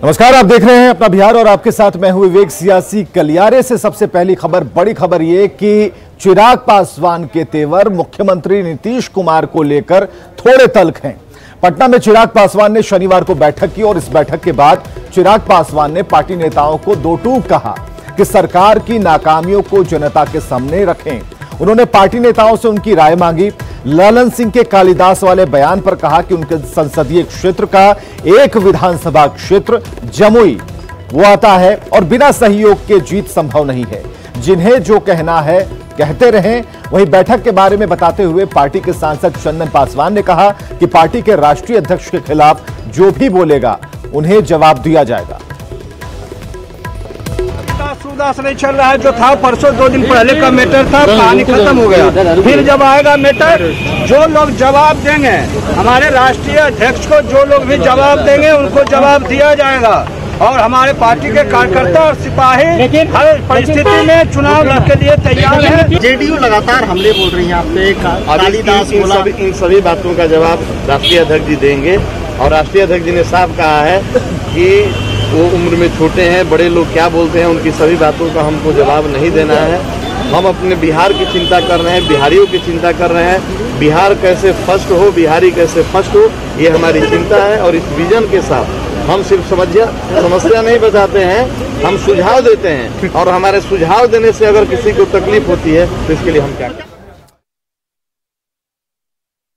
नमस्कार, आप देख रहे हैं अपना बिहार और आपके साथ मैं हूं विवेक। सियासी गलियारे से सबसे पहली खबर, बड़ी खबर यह कि चिराग पासवान के तेवर मुख्यमंत्री नीतीश कुमार को लेकर थोड़े तल्ख हैं। पटना में चिराग पासवान ने शनिवार को बैठक की और इस बैठक के बाद चिराग पासवान ने पार्टी नेताओं को दो टूक कहा कि सरकार की नाकामियों को जनता के सामने रखें। उन्होंने पार्टी नेताओं से उनकी राय मांगी। ललन सिंह के कालिदास वाले बयान पर कहा कि उनके संसदीय क्षेत्र का एक विधानसभा क्षेत्र जमुई वो आता है और बिना सहयोग के जीत संभव नहीं है। जिन्हें जो कहना है कहते रहें। वहीं बैठक के बारे में बताते हुए पार्टी के सांसद चंदन पासवान ने कहा कि पार्टी के राष्ट्रीय अध्यक्ष के खिलाफ जो भी बोलेगा उन्हें जवाब दिया जाएगा। सूरदास नहीं चल रहा है, जो था परसों 2 दिन पहले का मैटर था, कहानी खत्म हो गया। फिर जब आएगा मैटर, जो लोग जवाब देंगे, हमारे राष्ट्रीय अध्यक्ष को जो लोग भी जवाब देंगे उनको जवाब दिया जाएगा। और हमारे पार्टी के कार्यकर्ता और सिपाही हर परिस्थिति में चुनाव लड़ने के लिए तैयार है। जेडीयू लगातार हमले बोल रही है आप पे, कालिदास बोला। इन सभी बातों का जवाब राष्ट्रीय अध्यक्ष जी देंगे और राष्ट्रीय अध्यक्ष जी ने साफ कहा है कि वो उम्र में छोटे हैं, बड़े लोग क्या बोलते हैं उनकी सभी बातों का हमको जवाब नहीं देना है। हम अपने बिहार की चिंता कर रहे हैं, बिहारियों की चिंता कर रहे हैं। बिहार कैसे फर्स्ट हो, बिहारी कैसे फर्स्ट हो, ये हमारी चिंता है। और इस विजन के साथ हम सिर्फ समस्या नहीं बताते हैं, हम सुझाव देते हैं। और हमारे सुझाव देने से अगर किसी को तकलीफ होती है तो इसके लिए हम क्या करें।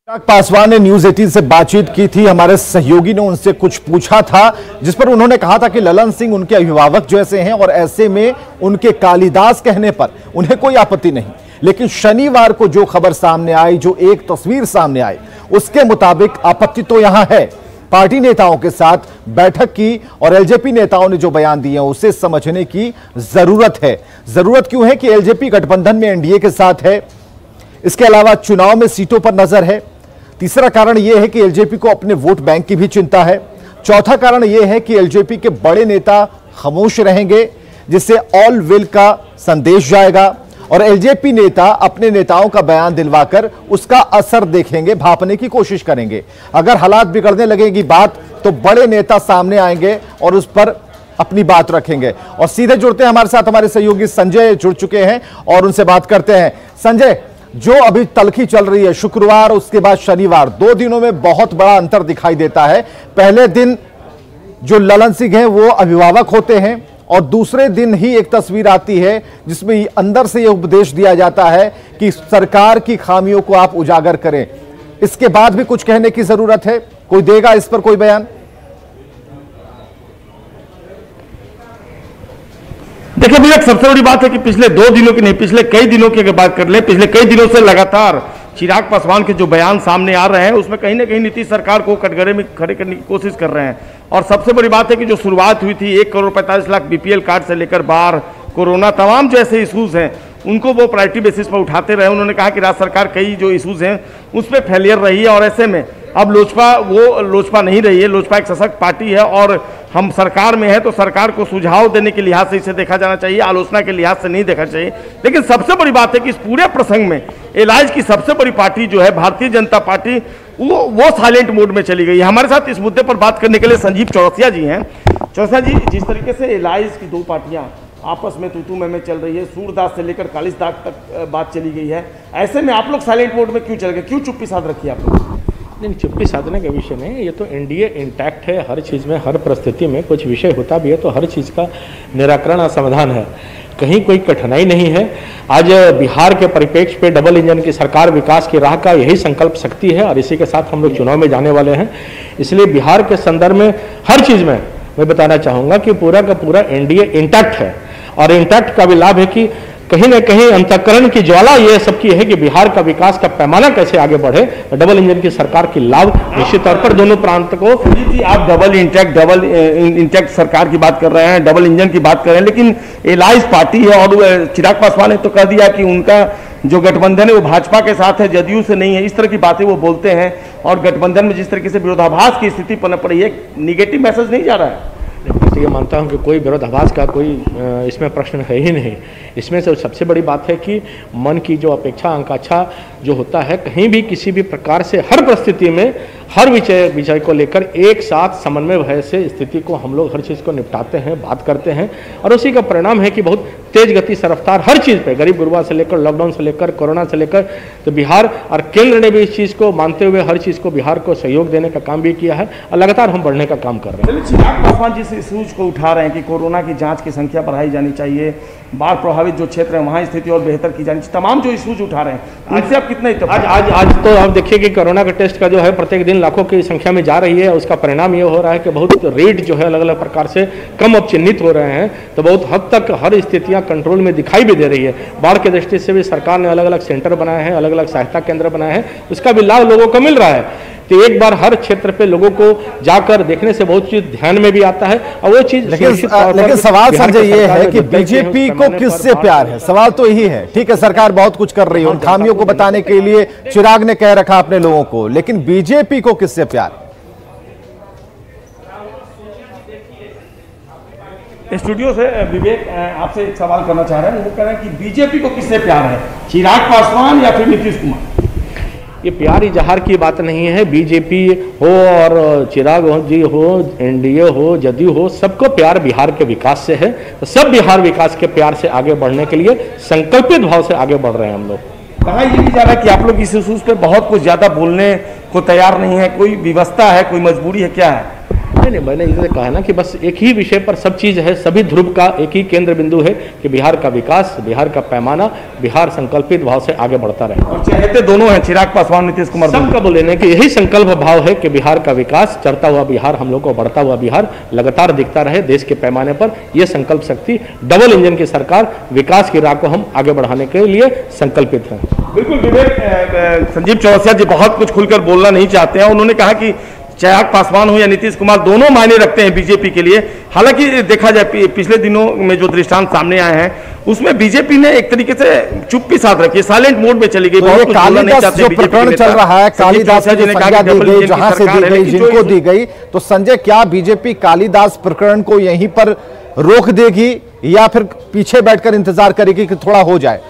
चिराग पासवान ने न्यूज 18 से बातचीत की थी। हमारे सहयोगी ने उनसे कुछ पूछा था जिस पर उन्होंने कहा था कि ललन सिंह उनके अभिभावक जैसे हैं और ऐसे में उनके कालिदास कहने पर उन्हें कोई आपत्ति नहीं। लेकिन शनिवार को जो खबर सामने आई, जो एक तस्वीर सामने आई, उसके मुताबिक आपत्ति तो यहां है। पार्टी नेताओं के साथ बैठक की और एलजेपी नेताओं ने जो बयान दिए उसे समझने की जरूरत है। जरूरत क्यों है कि एलजेपी गठबंधन में एनडीए के साथ है। इसके अलावा चुनाव में सीटों पर नजर है। तीसरा कारण यह है कि एलजेपी को अपने वोट बैंक की भी चिंता है। चौथा कारण यह है कि एलजेपी के बड़े नेता खामोश रहेंगे जिससे ऑल विल का संदेश जाएगा और एलजेपी नेता अपने नेताओं का बयान दिलवाकर उसका असर देखेंगे, भांपने की कोशिश करेंगे। अगर हालात बिगड़ने लगेगी बात तो बड़े नेता सामने आएंगे और उस पर अपनी बात रखेंगे। और सीधे जुड़ते हैं हमारे साथ हमारे सहयोगी संजय जुड़ चुके हैं और उनसे बात करते हैं। संजय, जो अभी तल्खी चल रही है, शुक्रवार उसके बाद शनिवार, 2 दिनों में बहुत बड़ा अंतर दिखाई देता है। पहले दिन जो ललन सिंह हैं वो अभिभावक होते हैं और दूसरे दिन ही एक तस्वीर आती है जिसमें अंदर से यह उपदेश दिया जाता है कि सरकार की खामियों को आप उजागर करें। इसके बाद भी कुछ कहने की जरूरत है? कोई देगा इस पर कोई बयान? देखिए भैया, सबसे बड़ी बात है कि पिछले 2 दिनों की नहीं, पिछले कई दिनों की अगर बात कर ले, पिछले कई दिनों से लगातार चिराग पासवान के जो बयान सामने आ रहे हैं उसमें कहीं ना कहीं नीतीश सरकार को कटघरे में खड़े करने की कोशिश कर रहे हैं। और सबसे बड़ी बात है कि जो शुरुआत हुई थी 1 करोड़ 45 लाख बीपीएल कार्ड से लेकर बाढ़, कोरोना, तमाम जो ऐसे इशूज हैं उनको वो प्रायोरिटी बेसिस पर उठाते रहे। उन्होंने कहा कि राज्य सरकार कई जो इशूज हैं उस पर फेलियर रही है और ऐसे में अब लोजपा नहीं रही है। लोजपा एक सशक्त पार्टी है और हम सरकार में है तो सरकार को सुझाव देने के लिहाज से इसे देखा जाना चाहिए, आलोचना के लिहाज से नहीं देखना चाहिए। लेकिन सबसे बड़ी बात है कि इस पूरे प्रसंग में एलाइज की सबसे बड़ी पार्टी जो है भारतीय जनता पार्टी, वो साइलेंट मोड में चली गई है। हमारे साथ इस मुद्दे पर बात करने के लिए संजीव चौरसिया जी हैं। चौरसिया जी, जिस तरीके से एलाइज की 2 पार्टियां आपस में तू में चल रही है, सूरदास से लेकर कालिदास तक बात चली गई है, ऐसे में आप लोग साइलेंट मोड में क्यों चल गए? क्यों चुप्पी साध रखी है आप लोग? नहीं, चुप्पी साधने का विषय नहीं, ये तो एनडीए इंटैक्ट है। हर चीज़ में, हर परिस्थिति में कुछ विषय होता भी है तो हर चीज़ का निराकरण और समाधान है, कहीं कोई कठिनाई नहीं है। आज बिहार के परिप्रेक्ष्य पे डबल इंजन की सरकार, विकास की राह का यही संकल्प शक्ति है और इसी के साथ हम लोग चुनाव में जाने वाले हैं। इसलिए बिहार के संदर्भ में हर चीज़ में मैं बताना चाहूँगा कि पूरा का पूरा एनडीए इंटैक्ट है और इंटैक्ट का भी लाभ है कि कहीं ना कहीं अंतःकरण की ज्वाला ये सबकी है कि बिहार का विकास का पैमाना कैसे आगे बढ़े। डबल इंजन की सरकार की लाभ निश्चित तौर पर दोनों प्रांत को। जी, आप डबल इंटैक्ट सरकार की बात कर रहे हैं, डबल इंजन की बात कर रहे हैं, लेकिन एलाइज पार्टी है और चिराग पासवान ने तो कह दिया कि उनका जो गठबंधन है वो भाजपा के साथ है, जदयू से नहीं है। इस तरह की बातें वो बोलते हैं और गठबंधन में जिस तरीके से विरोधाभास की स्थिति पनप रही है, निगेटिव मैसेज नहीं जा रहा है? ये मानता हूँ कि कोई विरोधाभास का कोई इसमें प्रश्न है ही नहीं। इसमें से सबसे बड़ी बात है कि मन की जो अपेक्षा, आकांक्षा जो होता है, कहीं भी किसी भी प्रकार से हर परिस्थिति में हर विषय को लेकर एक साथ समन्वय भय से स्थिति को हम लोग हर चीज़ को निपटाते हैं, बात करते हैं, और उसी का परिणाम है कि बहुत तेज गति से रफ्तार हर चीज़ पे, गरीब गुरबा से लेकर लॉकडाउन से लेकर कोरोना से लेकर, तो बिहार और केंद्र ने भी इस चीज़ को मानते हुए हर चीज़ को बिहार को सहयोग देने का काम भी किया है और लगातार हम बढ़ने का काम कर रहे हैं। चिराग पासवान जिस इशूज को उठा रहे हैं कि कोरोना की जांच की संख्या बढ़ाई जानी चाहिए, बाढ़ प्रभावित जो क्षेत्र है वहाँ स्थिति और बेहतर की जानी चाहिए, तमाम जो इशूज उठा रहे हैं, इससे आप कितना आज तो आप देखिए कि कोरोना का टेस्ट का जो है प्रत्येक दिन लाखों की संख्या में जा रही है, उसका परिणाम ये हो रहा है कि बहुत रेट जो है अलग अलग प्रकार से कम अब चिन्हित हो रहे हैं, तो बहुत हद तक हर स्थितियां कंट्रोल में दिखाई भी दे रही है। बाढ़ की दृष्टि से भी सरकार ने अलग अलग सेंटर बनाए हैं, अलग अलग सहायता केंद्र बनाए हैं, उसका भी लाभ लोगों को मिल रहा है। तो एक बार हर क्षेत्र पे लोगों को जाकर देखने से बहुत चीज ध्यान में भी आता है और वो चीज। लेकिन सवाल संजय ये है कि बीजेपी को किससे प्यार है, सवाल तो यही है। ठीक है, सरकार बहुत कुछ कर रही है, उन खामियों को बताने के लिए चिराग ने कह रखा अपने लोगों को, लेकिन बीजेपी को किससे प्यार है? स्टूडियो से विवेक आपसे एक सवाल करना चाह रहे हैं, वो कह रहे हैं कि बीजेपी को किससे प्यार है, चिराग पासवान या फिर नीतीश कुमार? ये प्यार इजहार की बात नहीं है। बीजेपी हो और चिराग जी हो, एनडीए हो, जदयू हो, सबको प्यार बिहार के विकास से है। तो सब बिहार विकास के प्यार से आगे बढ़ने के लिए संकल्पित भाव से आगे बढ़ रहे हैं हम लोग। कहा यह भी जा रहा है कि आप लोग इस इशूज पे बहुत कुछ ज्यादा बोलने को तैयार नहीं है, कोई व्यवस्था है, कोई मजबूरी है, क्या है? नहीं, मैंने इसे कहा ना कि बस एक ही विषय पर सब चीज है, सभी ध्रुव का एक ही केंद्र बिंदु है कि बिहार का विकास, बिहार का पैमाना, बिहार संकल्पित भाव से आगे बढ़ता रहे। और चहेते दोनों हैं, चिराग पासवान, नीतीश कुमार, सबका बोलेने कि यही संकल्प भाव है कि बिहार का विकास, चढ़ता हुआ बिहार, हम लोग को बढ़ता हुआ बिहार लगातार दिखता रहे देश के पैमाने पर। यह संकल्प शक्ति डबल इंजन की सरकार, विकास की राह को हम आगे बढ़ाने के लिए संकल्पित हैं। बिल्कुल विवेक, संजीव चौरसिया जी बहुत कुछ खुलकर बोलना नहीं चाहते हैं। उन्होंने कहा कि चिराग पासवान हो या नीतीश कुमार, दोनों मायने रखते हैं बीजेपी के लिए। हालांकि देखा जाए पिछले दिनों में जो दृष्टांत सामने आए हैं उसमें बीजेपी ने एक तरीके से चुप्पी साध रखी है, साइलेंट मोड में चली गई। बहुत कालिदास जो प्रकरण चल रहा है, कालिदास जी ने संज्ञा दी गई, जहां से दी गई, जिनको दी गई, तो संजय क्या बीजेपी कालिदास प्रकरण को यहीं पर रोक देगी या फिर पीछे बैठकर इंतजार करेगी कि थोड़ा हो जाए?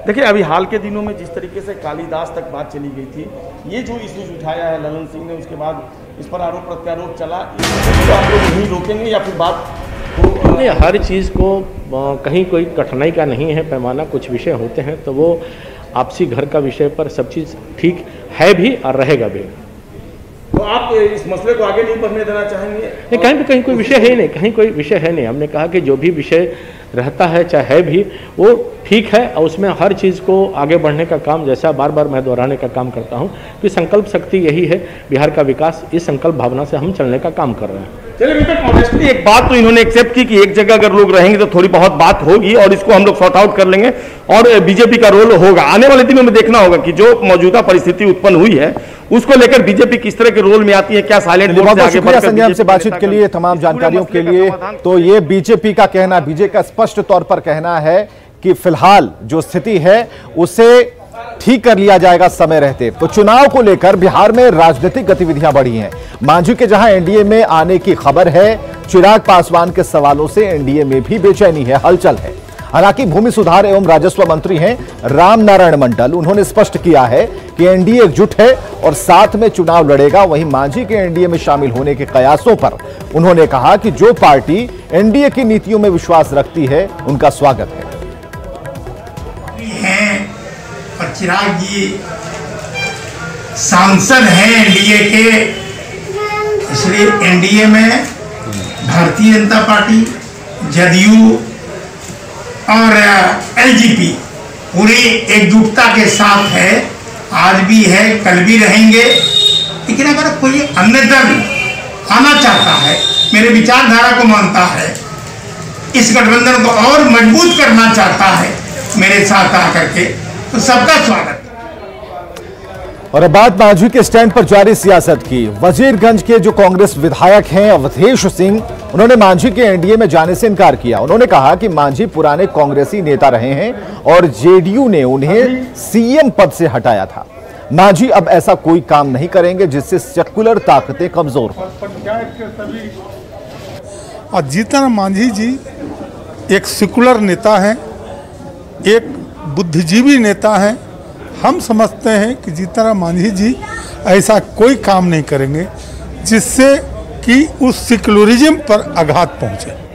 देखिए, अभी हाल के दिनों में जिस तरीके से कालिदास तक बात चली गई थी, ये जो इशूज उठाया है ललन सिंह ने, उसके बाद इस पर आरोप प्रत्यारोप चला, तो आप लोग नहीं रोकेंगे या फिर बात नहीं? हर चीज़ को कहीं कोई कठिनाई का नहीं है पैमाना, कुछ विषय होते हैं तो वो आपसी घर का विषय पर सब चीज़ ठीक है भी और रहेगा भी। तो आप इस मसले को आगे नहीं बढ़ने देना चाहेंगे? नहीं, कहीं भी कहीं कोई विषय है नहीं, कहीं कोई विषय है नहीं। हमने कहा कि जो भी विषय रहता है, चाहे है भी, वो ठीक है और उसमें हर चीज़ को आगे बढ़ने का काम, जैसा बार बार मैं दोहराने का काम करता हूँ कि संकल्प शक्ति यही है, बिहार का विकास, इस संकल्प भावना से हम चलने का काम कर रहे हैं। चलिए, एक बात तो इन्होंने एक्सेप्ट की कि एक जगह अगर लोग रहेंगे तो थोड़ी बहुत बात होगी और इसको हम लोग सॉर्ट आउट कर लेंगे और बीजेपी का रोल होगा। आने वाले दिनों में देखना होगा कि जो मौजूदा परिस्थिति उत्पन्न हुई है उसको लेकर बीजेपी किस तरह के रोल में आती है, क्या साइलेंट मोड से आगे बढ़कर। संजय, हमसे बातचीत के लिए, तमाम जानकारियों के लिए। तो ये बीजेपी का कहना, बीजेपी का स्पष्ट तौर पर कहना है कि फिलहाल जो स्थिति है उसे ठीक कर लिया जाएगा समय रहते। तो चुनाव को लेकर बिहार में राजनीतिक गतिविधियां बढ़ी हैं। मांझी के जहां एनडीए में आने की खबर है, चिराग पासवान के सवालों से एनडीए में भी बेचैनी है, हलचल है। हालांकि भूमि सुधार एवं राजस्व मंत्री हैं राम नारायण मंडल, उन्होंने स्पष्ट किया है कि एनडीए एकजुट है और साथ में चुनाव लड़ेगा। वहीं मांझी के एनडीए में शामिल होने के कयासों पर उन्होंने कहा कि जो पार्टी एनडीए की नीतियों में विश्वास रखती है उनका स्वागत है। और चिराग जी सांसद हैं एनडीए के, इसलिए एनडीए में भारतीय जनता पार्टी, जदयू और एलजेपी पूरी एकजुटता के साथ है, आज भी है, कल भी रहेंगे। लेकिन अगर कोई अन्य दल आना चाहता है, मेरे विचारधारा को मानता है, इस गठबंधन को और मजबूत करना चाहता है मेरे साथ आकर के, तो सबका स्वागत। और अब बात मांझी के स्टैंड पर जारी सियासत की। वजीरगंज के जो कांग्रेस विधायक हैं अवधेश सिंह, उन्होंने मांझी के एनडीए में जाने से इनकार किया। उन्होंने कहा कि मांझी पुराने कांग्रेसी नेता रहे हैं और जेडीयू ने उन्हें सीएम पद से हटाया था। मांझी अब ऐसा कोई काम नहीं करेंगे जिससे सेक्युलर ताकतें कमजोर हों। और जीतन मांझी जी एक सेकुलर नेता हैं, एक बुद्धिजीवी नेता हैं हम समझते हैं कि जीतनराम मांझी जी ऐसा कोई काम नहीं करेंगे जिससे कि उस सेक्युलरिज्म पर आघात पहुंचे।